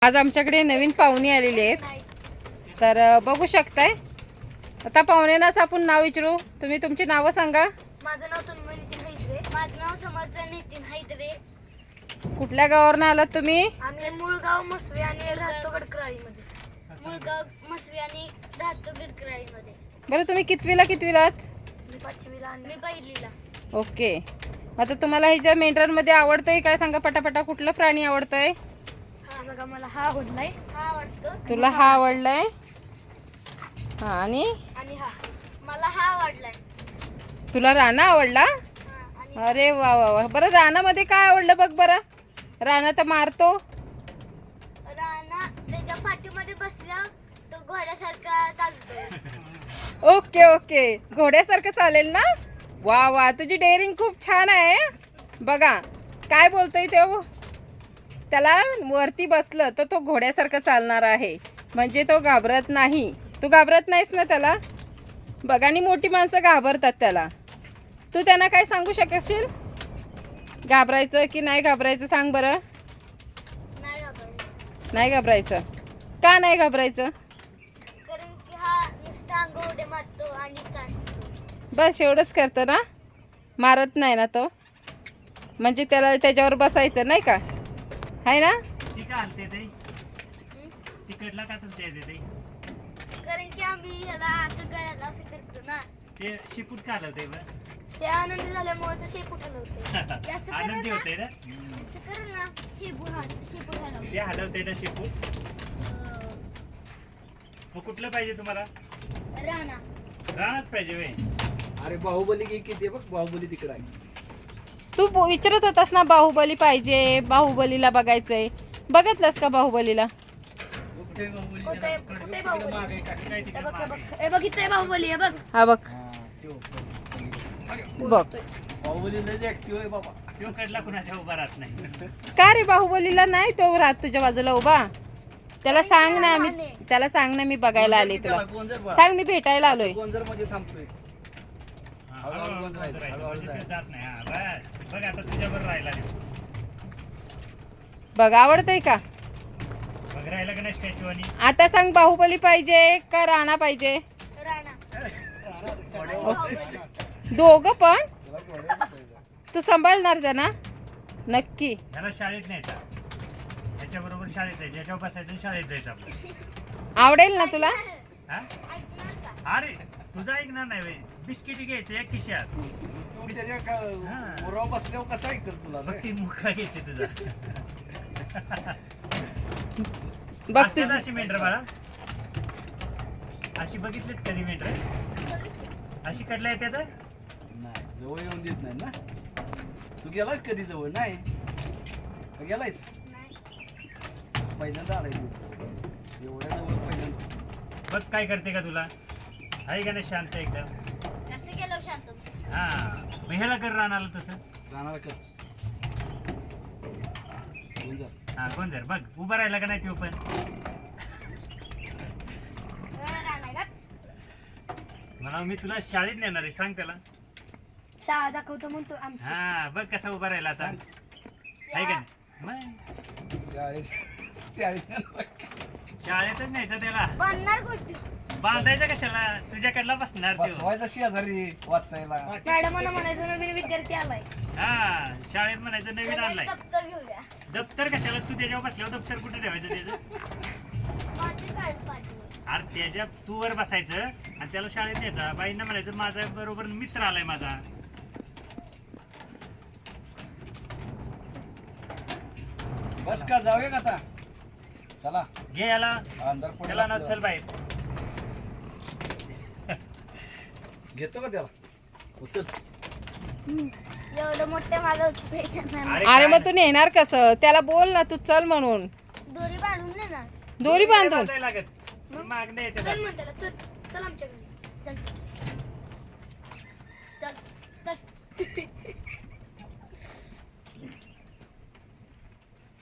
आज आमच्याकडे नवीन पाहुणे आलेले आहेत तर बघू शकताय। आता पाहुण्यांनाच आपण नाव विचारू। तुम्ही तुमची नाव सांगा। माझं नाव तन्मय नितीन हैदरे। माझं नाव समर्थ नितीन हैदरे। कुठल्या गावावरून आलात तुम्ही? आम्ही मुळगाव मसवे आणि राहतो गडकराळीमध्ये। मुळगाव मसवे आणि राहतो गडकराळीमध्ये। बरं तुम्ही कितवीला आहात? मी पाचवीला आणि मी पहिलीला। ओके, आता तुम्हाला ह्याच्या मेंढरांमध्ये आवडतंय काय सांगा पटापटा। कुठलं प्राणी आवडतंय? हा बघा, मला हा आवडलाय, हा आवडतो। तुला हा आवडलाय? हा आणि हा मला हा आवडलाय। तुला राणा आवडला? अरे वा वा वा। बरं रानामध्ये काय आवडलं बघ बरं। राणा तर मारतो। राणा त्याच्या पाठीमध्ये बसल्या तो घोड्यासारखा चालतो। ओके ओके, घोड्यासारखं चालेल ना? वा वा, तुझी डेअरिंग खूप छान आहे। बघा काय बोलतोय ते, त्याला वरती बसलं तर तो घोड्यासारखं चालणार आहे, म्हणजे तो घाबरत नाही। तू घाबरत नाहीस ना त्याला? बघा, आणि मोठी माणसं घाबरतात त्याला। तू त्यांना काय सांगू शकशील? घाबरायचं की नाही घाबरायचं सांग बरं। नाही घाबरायचं? का नाही घाबरायचं? कारण की हा नुसता अंग उड्या मारतो आणि चालतो। बस एवढंच करतो ना? मारत नाही ना तो? म्हणजे त्याला त्याच्यावर बसायचं नाही का, आहे ना? तिकडला का तुमच्या येते ते? कारण की आम्ही ह्याला असं गळ्याला असं करतो ना, ते शिपूट का हलवते बस? ते आनंदी झाल्यामुळे ते शेपूट हलवते। असं करा आनंदी ना, होते ना? असं करा ना, शेपूट हलवते। ते हलवते ना शिपूट। मग कुठलं पाहिजे तुम्हाला? राणा। राणाच पाहिजे वे? अरे बाहुबली की किती बघ, बाहुबली तिकडे आहे। तू विचारत होतास ना बाहुबली पाहिजे, बाहुबलीला बघायचंय। बघितलंस का बाहुबलीला? कुठे बाहुबली? हे बघ, हे बघ, हे बघ, इथे बाहुबली आहे बघ। हा बघ बघ। बाहुबली लय ऍक्टिव्ह आहे बाबा। तो कडला कुणाच्या उभा राहत नाही। का रे बाहुबलीला नाही तो राहत तुझ्या बाजूला उभा? त्याला सांग ना, त्याला सांग ना मी बघायला आले तुला। सांग मी भेटायला आलोय। गोंजर मध्ये थांबतोय। जात नाही। हा बस बघ, आता तुझ्यावर राहिला बघ, आवडतंय का? बघ, राहिला का नाही स्टॅच्यू? आणि आता सांग बाहुबली पाहिजे का राणा पाहिजे? राणा। दोघं पण? तू सांभाळणार त्यांना नक्की? त्याला शाळेत न्यायचा, त्याच्याबरोबर शाळेत जायचं, ज्याच्यावर बसायचं शाळेत जायचं आपलं। आवडेल ना तुला? हा? अरे तुझा ऐकणार नाही वे। बिस्किट घ्यायचे एक खिशात। तू त्याच्या उरावर बसल्यावर कसं ऐकल तुला? बघ ती मुखा घेते तुझा। बघ असतात तुझी अशी मेंढर बाळा? अशी बघितलीत कधी मेंढर? अशी कडला येते आता? नाही, जवळ येऊन देत नाही ना। तू गेलास कधी जवळ? नाही का गेलायस? पहिल्यांदा आलाय तू एवढ्या जवळ पहिल्यांदा। बघ काय करते का तुला? आहे का नाही शांत एकदम? असं केलं शांत। हा, मग ह्याला कर रानाला तसं। राणाला कर गोंजर। हा गोंजर बघ, उभा राहिला का नाही तो पण? म्हणा मी तुला शाळेत नेणार आहे, सांग त्याला। शाळा दाखवतो म्हणतो आमची। हा बघ कसा उभा राहिला आता, आहे का नाही? मग शाळेतच न्यायचं त्याला। बनणार कुठे? बांधायचं कशाला? तुझ्याकडला बसणार तो। बसवायचा शेजारी वाचायला। मॅडमांना म्हणायचं नवीन विद्यार्थी आलाय। हा, शाळेत म्हणायचं नवीन आणलाय। दप्तर घेऊया। दप्तर कशाला? तू त्याच्यावर बसल्यावर दप्तर कुठे ठेवायचं त्याचं? माझे कार्ड पाठव। अरे त्याच्या तू वर बसायचं आणि त्याला शाळेत न्यायचा। बाईंना म्हणायचं माझा बरोबर मित्र आलाय माझा। बस का, जाऊया का आता? चला घे याला, अंधार पडला त्याला ना आपल्याला. चल बाहेर। घेतो का त्याला? उचल। एवढं मोठ्या मागं भेटत नाही। अरे काय मग तू नेणार कसं? त्याला बोल ना तू चल म्हणून। दोरी बांधून दे ना। दोरी बांधून? बांधायला लागत, मागणे येते चल म्हण त्याला, चल चल आमच्या घरी चल चल चल।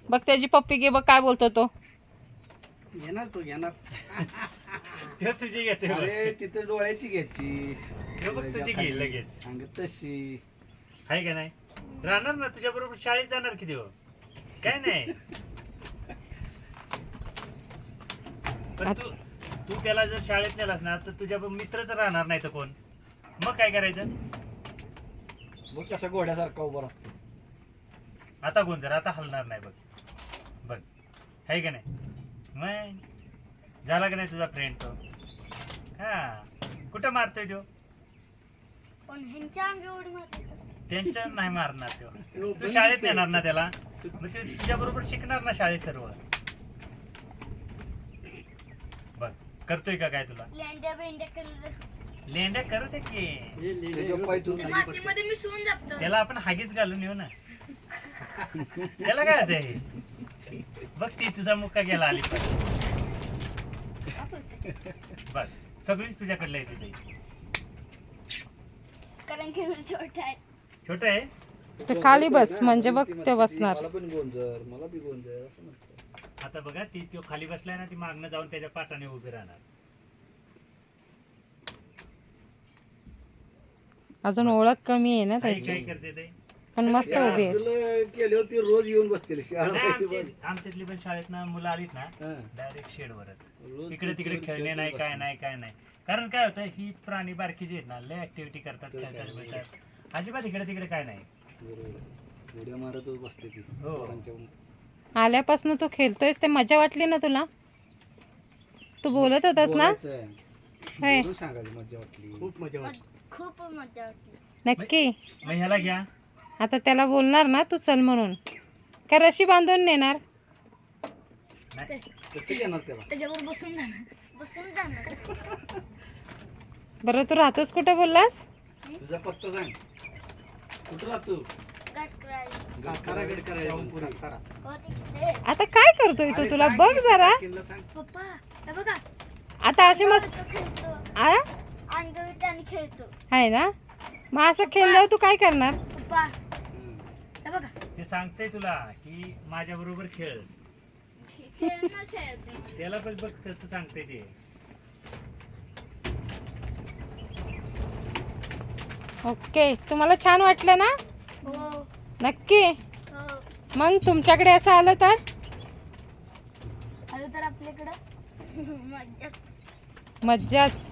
बघ त्याची पप्पी घे, बघ काय बोलतो तो। घेणार तो घेणार। ते तुझी घेते बघ. अरे तिथे डोळ्याची घ्यायची। हे बघ तुझी घे लगेच, अंग तशी आहे का नाही? राहणार ना तुझ्या बरोबर, शाळेत जाणार किती हो? काय नाही पण तू तू त्याला जर शाळेत नेलास ना तर तुझ्या मित्रच राहणार नाही तर कोण, मग काय करायचं? मग कसा घोड्यासारखा उभा राहतो. आता गोंजर आता हलणार नाही बघ. बघ आहे का नाही? मग झाला का नाही तुझा फ्रेंड तो? हा कुठं मारतोय तो? पण ह्यांच्या अंगी उडी मारते. त्यांच्या नाही मारणार तो. तू शाळेत नेणार ना त्याला, मग ते तुझ्या बरोबर शिकणार ना शाळेत सर्व. बघ करतोय का काय तुला? लेंड्या बेंड्या केलं लेंड्या करत आहे की. त्याच्या पाय तू मातीमध्ये मिसळून जातो. त्याला आपण हागीच घालून येऊ ना. त्याला काय होतंय? बघ ती तुझा मुक्का गेला आली पण. बघ सगळीच तुझ्याकडलं येते ते. कारण की मी छोटा आहे. छोट आहे. ते खाली बस म्हणजे बघ ते बसणार. मला पण गोंजर, मला बी गोंजर असं म्हणतो. आता बघा ती तो खाली बसलाय ना, ती मागणं जाऊन त्याच्या पाठाने उभी राहणार. अजून ओळख कमी आहे ना आई त्याची, काय करते ते? पण मस्त उभी आहे. असलं केल्यावर ती रोज येऊन बसतील शाळा. नाही, आमच्यातली पण शाळेत ना मुलं आलीत ना डायरेक्ट शेडवरच. इकडे तिकडे खेळणे नाही काय नाही काय नाही. कारण काय होतं, ही प्राणी बारकी जी आहेत ना लय ऍक्टिव्हिटी करतात, खेळतात बोलतात. अजिबात इकडे तिकडे काय नाही. बरोबर उड्या मारतच बसते ती हो. पोरांच्या. आल्यापासून तू खेळतोयस ते मजा वाटली ना तुला? तू बोलत होतास ना? होय. बोलून सांगायची मजा वाटली. खूप मजा वाटली. खूप मजा वाटली. नक्की. मग ह्याला घ्या. आता त्याला बोलणार ना तू चल म्हणून, का रशी बांधून नेणार? कसं घेणार त्याला? त्याच्यावर बसून जाणार. बरं तू राहतोस कुठं बोललास? तुझा पत्ता सांग. कुठं राहतो? सातारा गड करायला. हो तिकडे. आता काय करतोय तू? तुला बघ जरा. सांग. पप्पा हे बघा. आता अशी मस्त तो खेळतो. आ अंगावर त्याने खेळतो. आहे ना, मग असं खेळल्यावर तू काय करणार? पप्पा हे बघा. ते सांगते तुला की माझ्या बरोबर खेळ. खेळणार खेळतो. त्याला पण बघ कसं सांगते ते. ओके, तुम्हाला छान वाटलं ना? हो नक्की. हो. मग तुमच्याकडे असं आलं तर आलं तर आपल्याकडं मजा. मज्जाच.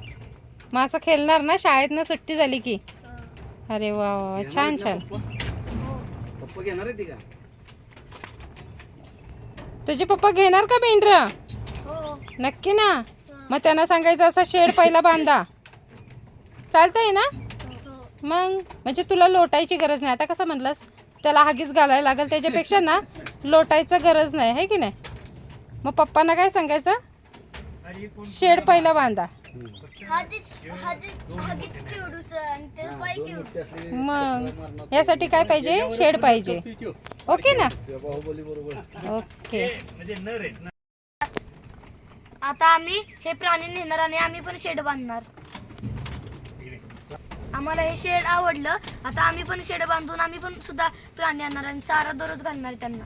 मग असं खेळणार ना शाळेतनं सुट्टी झाली की? हो. अरे वा वा, छान छान. पप्पा घेणार आहे ती का? तुझे पप्पा घेणार का मेंढर? हो. नक्की ना? मग त्यांना सांगायचं असं शेड पहिला बांधा. चालतंय ना? हो. मग म्हणजे तुला लोटायची गरज नाही. आता कसं म्हणलंस त्याला हागीच घालायला लागेल, त्याच्यापेक्षा ना लोटायचं गरज नाही, आहे की नाही? मग पप्पांना काय सांगायचं? अरे कोण शेड पहिला बांधा. हागीच केवढूस आणि ते पाय केवढूस. मग यासाठी काय पाहिजे? शेड पाहिजे. ओके ना? बाहुबली बरोबर. ओके. म्हणजे नर आहेत ना. आता आम्ही हे प्राणी नेणार आणि आम्ही पण शेड बांधणार. आम्हाला हे शेड आवडलं. आता आम्ही पण शेड बांधून आम्ही पण सुद्धा प्राणी आणणार आणि चारा दररोज घालणार त्यांना.